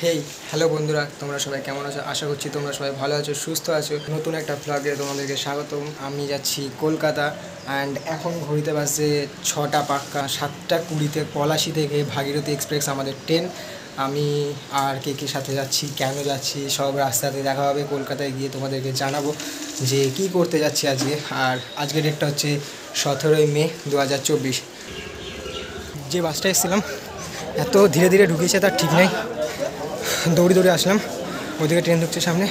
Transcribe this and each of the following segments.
Hey hello বন্ধুরা, তোমরা সবাই কেমন আছো? আশা করছি তোমরা সবাই ভালো আছো, সুস্থ আছো। নতুন একটা ব্লগে তোমাদেরকে স্বাগতম। আমি যাচ্ছি কলকাতা অ্যান্ড এখন ঘড়িতে বাজে 6টা পাক্কা। 7:20 পলাশি থেকে ভাগীরথী এক্সপ্রেস আমাদের ট্রেন। আমি আর কে সাথে যাচ্ছি, কেন যাচ্ছি, সব রাস্তাতে দেখা হবে। কলকাতায় গিয়ে তোমাদেরকে জানাবো যে কি করতে যাচ্ছি আজকে। আর আজকের ডেটটা হচ্ছে 17ই মে 2024। যে বাসটা এসেছিলাম এত ধীরে ধীরে ঢুকিয়েছে তার ঠিক নেই। দৌড়ে আসলাম, ওইদিকে ট্রেন ঢুকছে সামনে।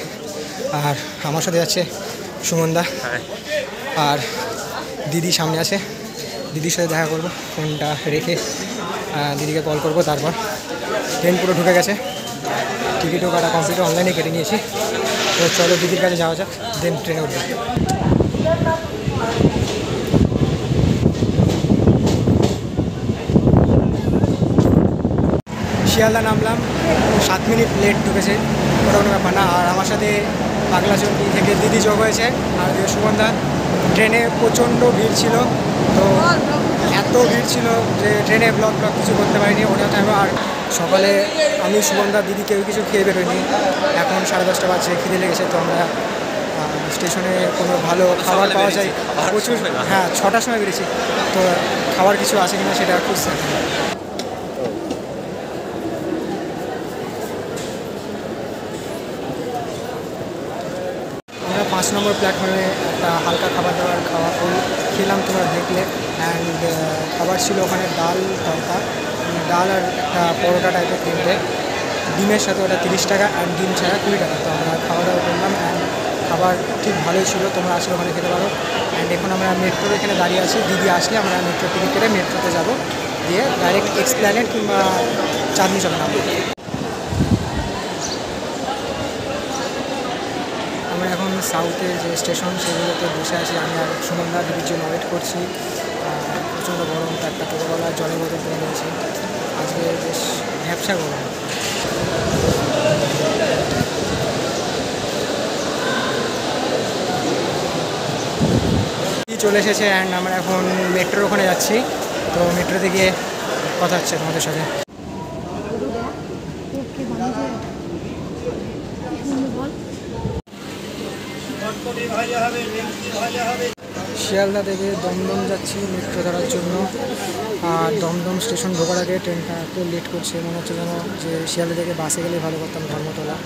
আর আমার সাথে যাচ্ছে সুমনদা আর দিদি সামনে আছে। দিদির সাথে দেখা করবো, ফোনটা রেখে দিদিকে কল করবো। তারপর ট্রেন পুরো ঢুকে গেছে, টিকিটও কাটা কমপ্লিট, অনলাইনে কেটে নিয়েছি। তো চলো দিদির কাছে যাওয়া যাক, দেন ট্রেনে উঠবো। শিয়ালদা নামলাম, 7 মিনিট লেট ঢুকেছে, ওটা কোনো ব্যাপার না। আর আমার সাথে পাগলাচন্ডী থেকে দিদি যোগ হয়েছে আর সুমনদা। ট্রেনে প্রচণ্ড ভিড় ছিল, তো এত ভিড় ছিল যে ট্রেনে ব্লগ কিছু করতে পারিনি ওটা টাইমে। আর সকালে আমি সুমনদা দিদি কেউ কিছু খেয়ে বেরোয়নি। এখন 10:30 বাজছে, খিদে লেগেছে। তো আমরা স্টেশনে কোনো ভালো খাবার পাওয়া যায় প্রচুর। হ্যাঁ, 6টার সময় বেরিয়েছি, তো খাবার কিছু আছে কিনা সেটা খুঁজছে। আমরা 5 নম্বর প্ল্যাটফর্মে একটা হালকা খাবার দাবার খেলাম, তোমরা দেখলে। অ্যান্ড খাবার ছিল ওখানে ডাল তরকা, ডাল আর একটা পরোটা টাইপের তিনটে, ডিমের সাথে ওটা 30 টাকা, অ্যান্ড ডিম ছাড়া 20 টাকা। তো আমরা খাওয়া দাওয়া করলাম অ্যান্ড খাবার ঠিক ভালোই ছিল, তোমরা আসলে ওখানে খেতে পারো। অ্যান্ড এখন আমরা মেট্রোর এখানে দাঁড়িয়ে আছি, দিদি আসলে আমরা মেট্রো টিকিট কেটে মেট্রোতে যাবো, দিয়ে ডাইরেক্ট এক্সপ্ল্যানেড কিংবা চাঁদনি চক নামবো। আমরা এখন সাউথের যে স্টেশন সেগুলোতে বসে আছি। আমি আর সুমনদা দিদির জন্য ওয়েট করছি। প্রচণ্ড গরম, তো একটা কোকাকোলা জলের বোতল কিনে নিয়েছি। আজকে বেশ ভ্যাপসা গরম। চলে এসেছে অ্যান্ড আমরা এখন মেট্রোর ওখানে যাচ্ছি। তো মেট্রোতে গিয়ে কথা হচ্ছে তোমাদের সাথে। শিয়ালদা থেকে দমদম যাচ্ছি মেট্রো ধরার জন্য। আর দমদম স্টেশন ঢোকার আগে ট্রেনটা একটু লেট করছে, মনে হচ্ছে যেন যে শিয়ালদা থেকে বাসে গেলে ভালো করতাম, ধর্মতলা।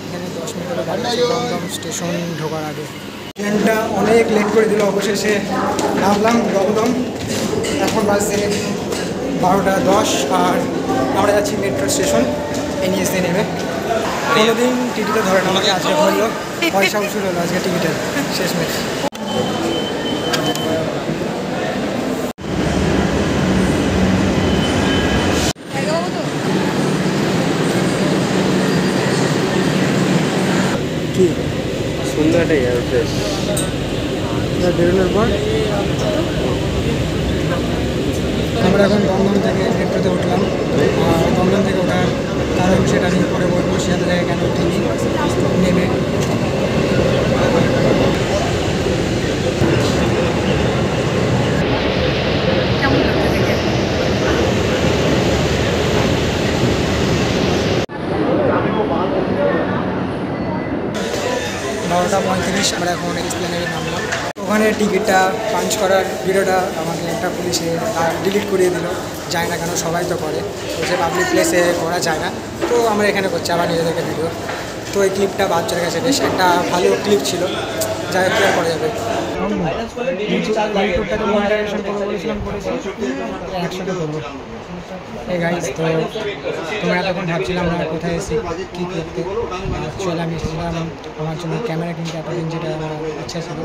এখানে 10 মিনিট হলে গাড়ি আছে দমদম স্টেশন ঢোকার আগে। ট্রেনটা অনেক লেট করে দিল, অবশেষে নামলাম দমদম। এখন বাসে 12:10 আর আমরা যাচ্ছি মেট্রো স্টেশন NESE নেমে। কোনোদিন টিকিটে ধরে না আমাকে, আজকে ধরলো, পয়সা উসুল হলো আজকে টিকিটের শেষমেশ। কি সুন্দর বেরোনোর পর আমরা এখন দমদম থেকে মেট্রোতে উঠলাম। আর দমদম থেকে ওঠার কারণ সেটা আমি পরে বলবো, শিয়ালদা থেকে কেন উঠিনি নেমে। বারোটা 35 আমরা এখন এক্সপ্লেনেডে নামলাম। ওখানে টিকিটটা পাঞ্চ করার ভিডিওটা আমাকে একটা পুলিশে ডিলিট করিয়ে দিল। যায় না কেন, সবাই তো করে, তো যে পাবলিক প্লেসে করা যায় না, তো আমরা এখানে করছি আবার নিজেদেরকে ভিডিও। তো এই ক্লিপটা বাদ চলে গেছে, বেশ একটা ভালো ক্লিপ ছিল, যাই হোক করা যাবে। ইউটিউবটাকে মনিটাইজেশন করবো বলেছিলাম, করেছি, একসাথে করবো। এই গাইজ, তো তোমরা এতক্ষণ ভাবছিলাম আমরা কোথায় এসেছি কী করতে। অ্যাকচুয়ালি আমি এসেছিলাম আমার জন্য ক্যামেরা কিনতে, এতদিন যেটা আমার ইচ্ছা ছিল।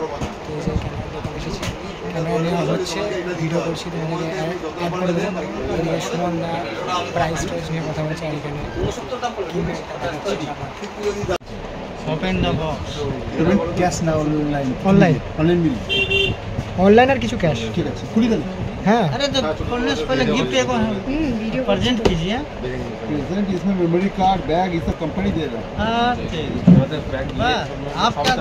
তো এই যে ক্যামেরা দোকানে এসেছি, ক্যামেরা নেওয়া হচ্ছে, ভিডিও করছি, তোমাদেরকে অ্যাড করে দেবো। এদিকে সুমনদা প্রাইস নিয়ে কথা বলছে, আর এখানে কিনবে ক্যাশ না অনলাইন? অনলাइन और किछु कैश ठीक है खुली गल। हां अरे तो खोलने से पहले गिफ्ट एगो वीडियो प्रेजेंट कीजिए। प्रेजेंट इसमें मेमोरी कार्ड बैग ये सब कंपनी दे रहा है। हां ठीक है, मतलब बैग आप क्या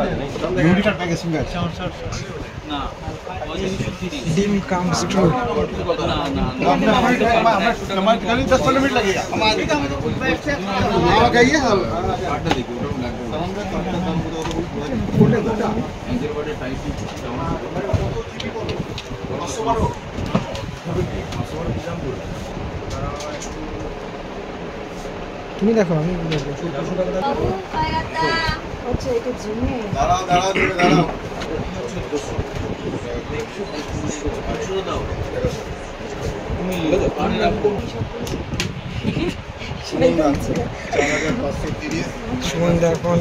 मेमोरी कार्ड बैग इसमें 64 ड्रीम कम्स ट्रू। তুমি দেখো আমি দাঁড়াও দাঁড়াও দাঁড়াও সুমনদা এখন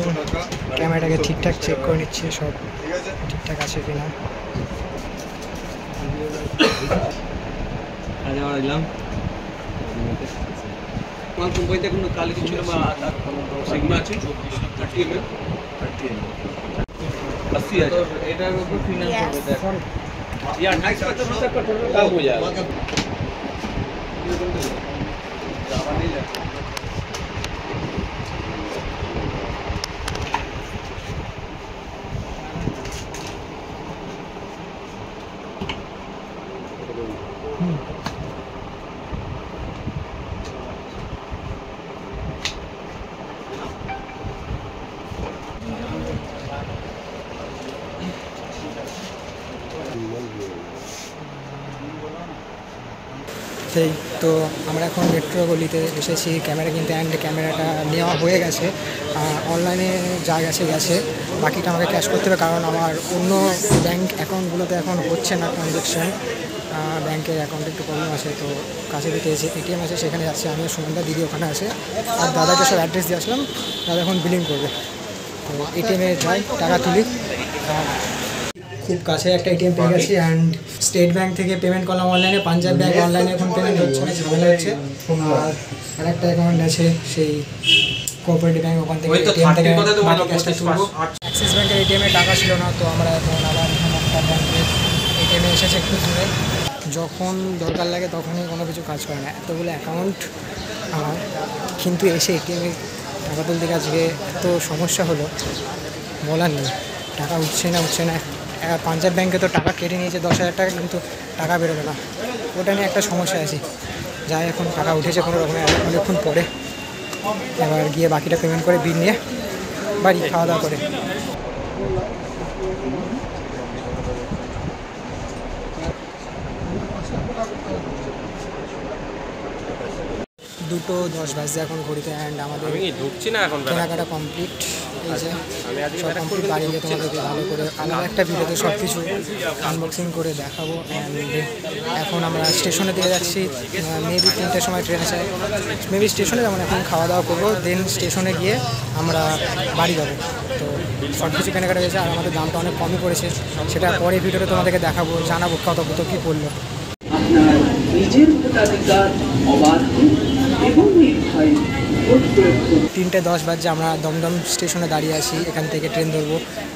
ক্যামেরাটাকে ঠিকঠাক চেক করে নিচ্ছে, সব ঠিকঠাক আছে কিনা। সেই তো আমরা এখন মেট্রো গলিতে এসেছি ক্যামেরা কিনতে, অ্যান্ড ক্যামেরাটা নেওয়া হয়ে গেছে, অনলাইনে যা গেছে, বাকিটা আমাকে ক্যাশ করতে হবে, কারণ আমার অন্য ব্যাঙ্ক অ্যাকাউন্টগুলোতে এখন হচ্ছে না ট্রানজ্যাকশান, ব্যাঙ্কের অ্যাকাউন্টে একটু প্রবলেম আছে। তো কাছে পিঠে এটিএম আছে, সেখানে যাচ্ছে, আমিও সুমনদা, দিদি ওখানে আছে, আর দাদাকে সব অ্যাড্রেস দিয়ে আসলাম, দাদা এখন বিলিং করবে। তো এটিএমে যাই, টাকা তুলি। খুব কাছে একটা এটিএম পেয়ে গেছি, অ্যান্ড স্টেট ব্যাঙ্ক থেকে পেমেন্ট করলাম অনলাইনে, পাঞ্জাব ব্যাঙ্ক অনলাইনে এখন পেমেন্ট হচ্ছে না, ঝামেলা হচ্ছে। আর একটা অ্যাকাউন্ট আছে সেই কোঅপারেটিভ ব্যাঙ্ক, ওখান থেকে এটিএম থেকে বাকি ক্যাশটা তুলবো। অ্যাক্সিস ব্যাঙ্কের এটিএমে টাকা ছিল না, তো আমরা এখন আবার এখানে একটা ব্যাঙ্কের এটিএমে এসেছে একটু দূরে। যখন দরকার লাগে তখনই কোনো কিছু কাজ করে না, এতগুলো অ্যাকাউন্ট আমার, কিন্তু এসে এটিএমে টাকা তুলতে আজকে এত সমস্যা হলো বলার নেই, টাকা উঠছে না। পাঞ্জাব ব্যাঙ্কে তো টাকা কেটে নিয়েছে 10,000 টাকা, কিন্তু টাকা বেরোবে না, ওটা নিয়ে একটা সমস্যা আছে। যাই এখন টাকা উঠেছে কোনো রকমে, অনেকক্ষণ পরে এবার গিয়ে বাকিটা পেমেন্ট করে বিল নিয়ে বাড়ি খাওয়া দাওয়া করে। 2:10 বাজে এখন ঘড়িতে, অ্যান্ড আমাদের ঢুকছি না এখন, কেনাকাটা কমপ্লিট। এই যে সব কমপ্লিট, বাড়ি গিয়ে তোমাদেরকে ভালো করে আলাদা একটা ভিডিওতে সব কিছু আনবক্সিং করে দেখাবো। অ্যান্ড এখন আমরা স্টেশনের দিকে যাচ্ছি, মেবি 3টার সময় ট্রেন আছে, মেবি স্টেশনে যেমন এখন খাওয়া দাওয়া করবো, দেন স্টেশনে গিয়ে আমরা বাড়ি যাবো। তো সব কিছু কেনাকাটা হয়েছে, আর আমাদের দামটা অনেক কমই পড়েছে, সেটা পরে ভিডিওতে তোমাদেরকে দেখাবো, জানাবো কত কী পড়লো। আপনার নিজের ভোটাধিকার অবাধ এবং নির্ভয় ভোট প্রয়োগ করুন। 3:10 বাজে আমরা দমদম স্টেশনে দাঁড়িয়ে আছি, এখান থেকে ট্রেন ধরবো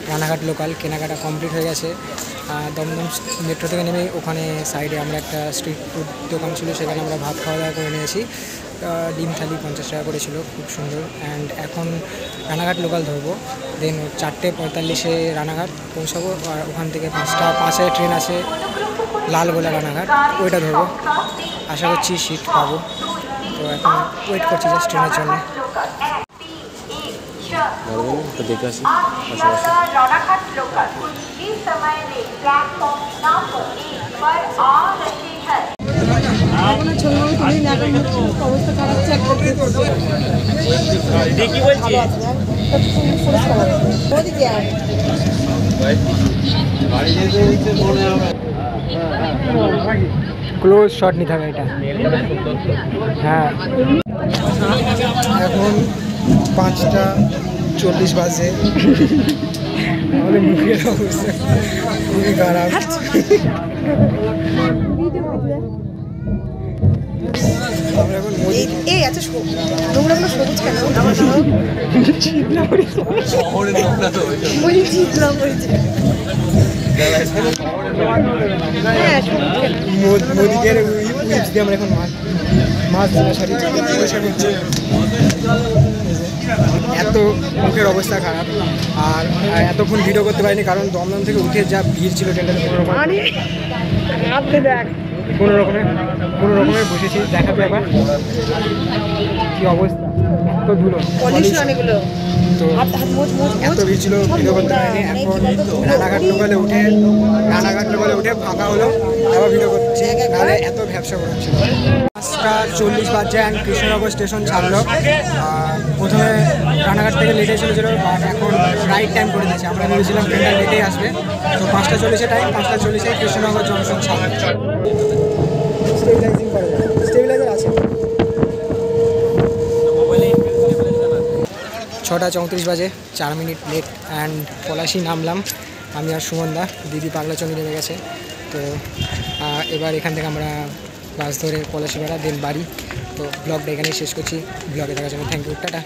রানাঘাট লোকাল। কেনাকাটা কমপ্লিট হয়ে গেছে, দমদম মেট্রো থেকে নেমে ওখানে সাইডে আমরা একটা স্ট্রিট ফুড দোকান ছিল, সেখানে আমরা ভাত খাওয়া দাওয়া করে নিয়েছি, ডিম থালি 50 টাকা করেছিল, খুব সুন্দর। অ্যান্ড এখন রানাঘাট লোকাল ধরবো, দেন 4:45-এ রানাঘাট পৌঁছাবো, আর ওখান থেকে 5:05-এ ট্রেন আছে লালগোলা রানাঘাট, ওইটা ধরবো, আশা করছি সিট পাবো। তো এখন ওয়েট করছি জাস্ট ট্রেনের জন্য। ক্লোজ শট নিতে হবে এটা, হ্যাঁ। এখন 5:40 বাজে, আমাদের মুখের অবস্থা খুবই খারাপ। আমরা এখন মোদিকে আমরা এখন মাছ ধরা সারি এত তো মুখের অবস্থা খারাপ। আর এতক্ষণ ভিডিও করতে পারিনি কারণ দমদম থেকে উঠে যা ভিড় ছিল ট্রেনটাতে কোনো রকমের বসেছি। দেখাতে আবার কি অবস্থা, এত ধুলো তো এত ভিড় ছিল, ভিডিও করতে পারিনি। এখন রানাঘাট লোকালে উঠে ফাঁকা হলো, আবার ভিডিও করছি, নাহলে এত ব্যবসা করা ছিল। 5:40 বাজছে অ্যান্ড কৃষ্ণনগর স্টেশন ছাড়লো। প্রথমে রানাঘাট থেকে লেটে চলেছিল, বাট এখন রাইট টাইম করে দিয়েছে। আমরা ভেবেছিলাম ট্রেনটা লেটেই আসবে, তো 5:40 টাইম, 5:40 কৃষ্ণনগর জংশন ছাড়লো। স্টেবিলাইজার আছে। 6:34 বাজে, 4 মিনিট লেট অ্যান্ড পলাশি নামলাম আমি আর সুমনদা। দিদি পাগলাচন্ডী নেমে গেছে। তো এবার এখান থেকে আমরা বাস ধরে পলাশি বেড়া দেন বাড়ি। তো ব্লগটা এখানেই শেষ করছি। ব্লগে দেখার জন্য থ্যাংক ইউ, টাটা।